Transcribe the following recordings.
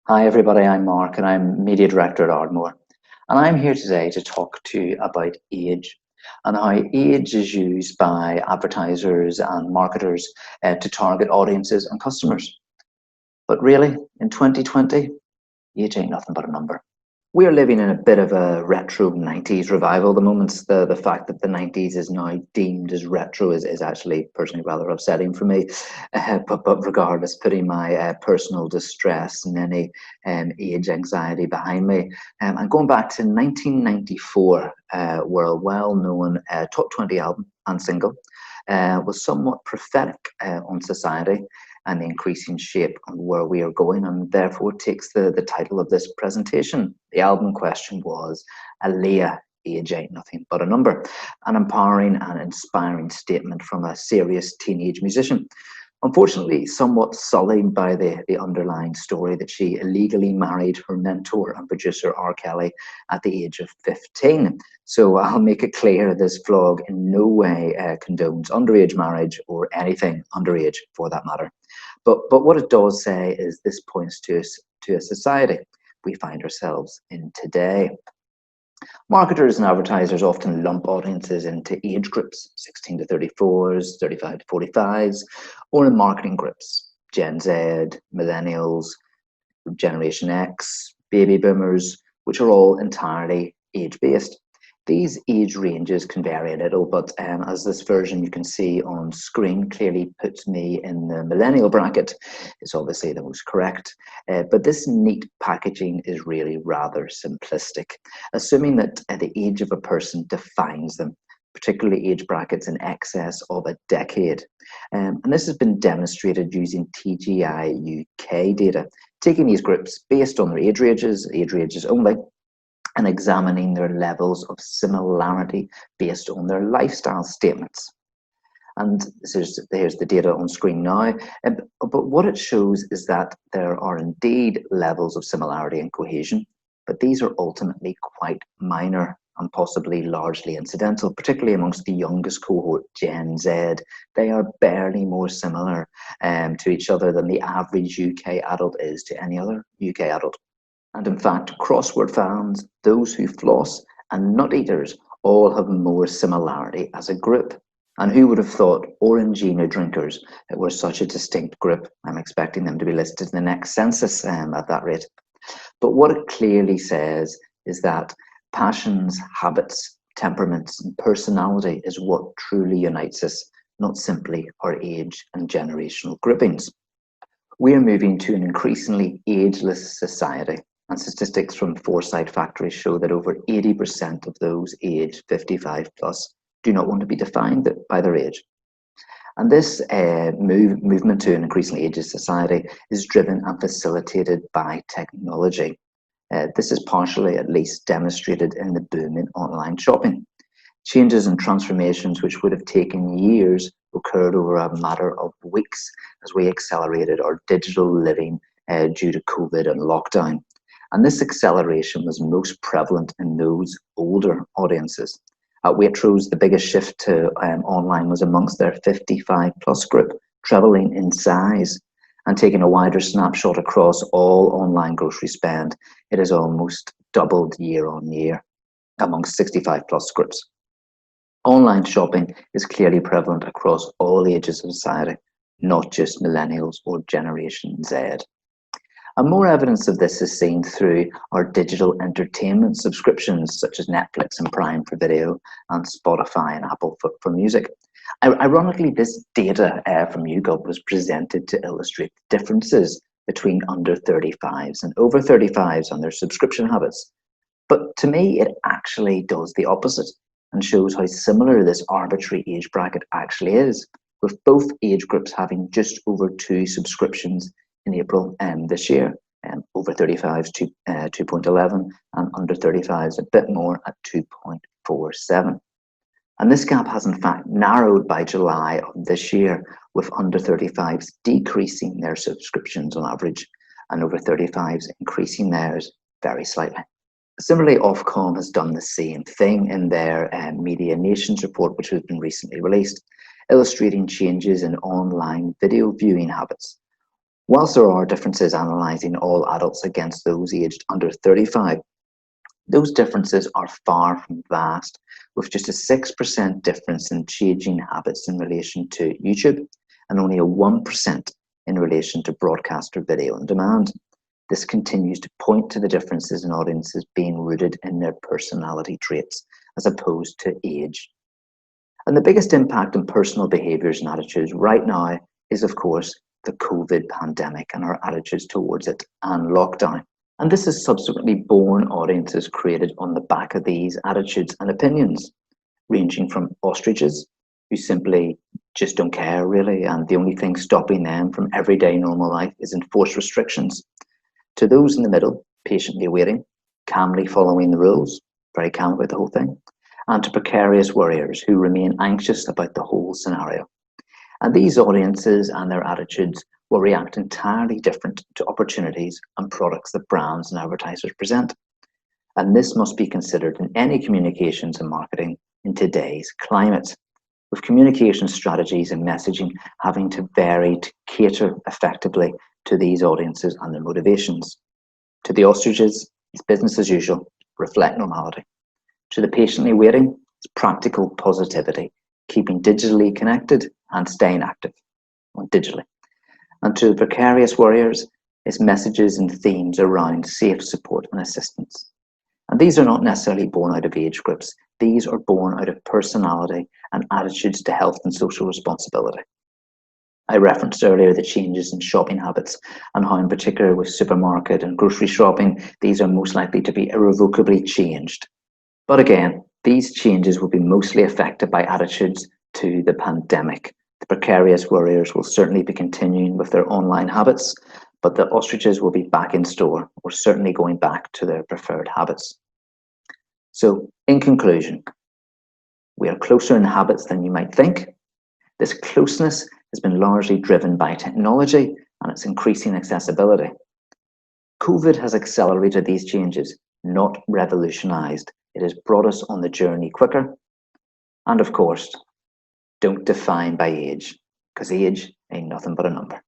Hi everybody, I'm Mark and I'm Media Director at Ardmore. And I'm here today to talk to you about age and how age is used by advertisers and marketers to target audiences and customers. But really, in 2020, age ain't nothing but a number. We're living in a bit of a retro 90s revival at the moment. The fact that the 90s is now deemed as retro is actually personally rather upsetting for me. But regardless, putting my personal distress and any age anxiety behind me. And going back to 1994, where a well-known top 20 album and single was somewhat prophetic on society and the increasing shape of where we are going, and therefore takes the title of this presentation. The album question was Aaliyah, Age Ain't Nothing But a Number, an empowering and inspiring statement from a serious teenage musician. Unfortunately, somewhat sullied by the underlying story that she illegally married her mentor and producer R. Kelly at the age of 15. So I'll make it clear this vlog in no way condones underage marriage or anything underage for that matter. But what it does say is this points to a society we find ourselves in today. Marketers and advertisers often lump audiences into age groups, 16 to 34s, 35 to 45s, or in marketing groups, Gen Z, millennials, Generation X, baby boomers, which are all entirely age-based. These age ranges can vary a little, but as this version you can see on screen clearly puts me in the millennial bracket. It's obviously the most correct, but this neat packaging is really rather simplistic, assuming that the age of a person defines them, particularly age brackets in excess of a decade. And this has been demonstrated using TGI UK data, taking these groups based on their age ranges only, and examining their levels of similarity based on their lifestyle statements. And here's the data on screen now. But what it shows is that there are indeed levels of similarity and cohesion, but these are ultimately quite minor and possibly largely incidental, particularly amongst the youngest cohort, Gen Z. They are barely more similar to each other than the average UK adult is to any other UK adult. And in fact, crossword fans, those who floss, and nut eaters all have more similarity as a group. And who would have thought Orangina drinkers were such a distinct group? I'm expecting them to be listed in the next census at that rate. But what it clearly says is that passions, habits, temperaments, and personality is what truly unites us, not simply our age and generational groupings. We are moving to an increasingly ageless society, and statistics from Foresight Factory show that over 80% of those aged 55 plus do not want to be defined by their age. And this movement to an increasingly ageist society is driven and facilitated by technology. This is partially at least demonstrated in the boom in online shopping. Changes and transformations which would have taken years occurred over a matter of weeks as we accelerated our digital living due to COVID and lockdown. And this acceleration was most prevalent in those older audiences. At Waitrose, the biggest shift to online was amongst their 55 plus group, trebling in size. And taking a wider snapshot across all online grocery spend, it has almost doubled year on year amongst 65 plus groups. Online shopping is clearly prevalent across all ages of society, not just millennials or Generation Z. And more evidence of this is seen through our digital entertainment subscriptions, such as Netflix and Prime for video, and Spotify and Apple for music. Ironically, this data from YouGov was presented to illustrate differences between under 35s and over 35s on their subscription habits. But to me, it actually does the opposite and shows how similar this arbitrary age bracket actually is, with both age groups having just over 2 subscriptions in April this year. Over 35s 2.11 and under 35s a bit more at 2.47. And this gap has in fact narrowed by July of this year, with under 35s decreasing their subscriptions on average and over 35s increasing theirs very slightly. Similarly, Ofcom has done the same thing in their Media Nations report, which has been recently released, illustrating changes in online video viewing habits. Whilst there are differences analysing all adults against those aged under 35, those differences are far from vast, with just a 6% difference in changing habits in relation to YouTube and only a 1% in relation to broadcast or video on demand. This continues to point to the differences in audiences being rooted in their personality traits as opposed to age. And the biggest impact on personal behaviours and attitudes right now is, of course, the COVID pandemic and our attitudes towards it and lockdown. And this has subsequently born audiences created on the back of these attitudes and opinions, ranging from ostriches, who simply just don't care really, and the only thing stopping them from everyday normal life is enforced restrictions, to those in the middle, patiently waiting, calmly following the rules, very calm about the whole thing, and to precarious worriers who remain anxious about the whole scenario. And these audiences and their attitudes will react entirely different to opportunities and products that brands and advertisers present. And this must be considered in any communications and marketing in today's climate, with communication strategies and messaging having to vary to cater effectively to these audiences and their motivations. To the ostriches, it's business as usual, reflect normality. To the patiently waiting, it's practical positivity, keeping digitally connected and staying active digitally. And to the precarious warriors, it's messages and themes around safe support and assistance. And these are not necessarily born out of age groups. These are born out of personality and attitudes to health and social responsibility. I referenced earlier the changes in shopping habits and how, in particular with supermarket and grocery shopping, these are most likely to be irrevocably changed. But again, these changes will be mostly affected by attitudes to the pandemic. The precarious warriors will certainly be continuing with their online habits, but the ostriches will be back in store or certainly going back to their preferred habits. So, in conclusion, we are closer in habits than you might think. This closeness has been largely driven by technology and its increasing accessibility. COVID has accelerated these changes, not revolutionized. It has brought us on the journey quicker. And of course, don't define by age, because age ain't nothing but a number.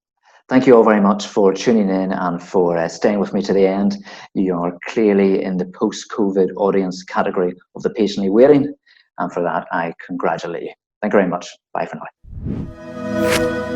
Thank you all very much for tuning in and for staying with me to the end. You are clearly in the post-COVID audience category of the patiently waiting, and for that, I congratulate you. Thank you very much. Bye for now.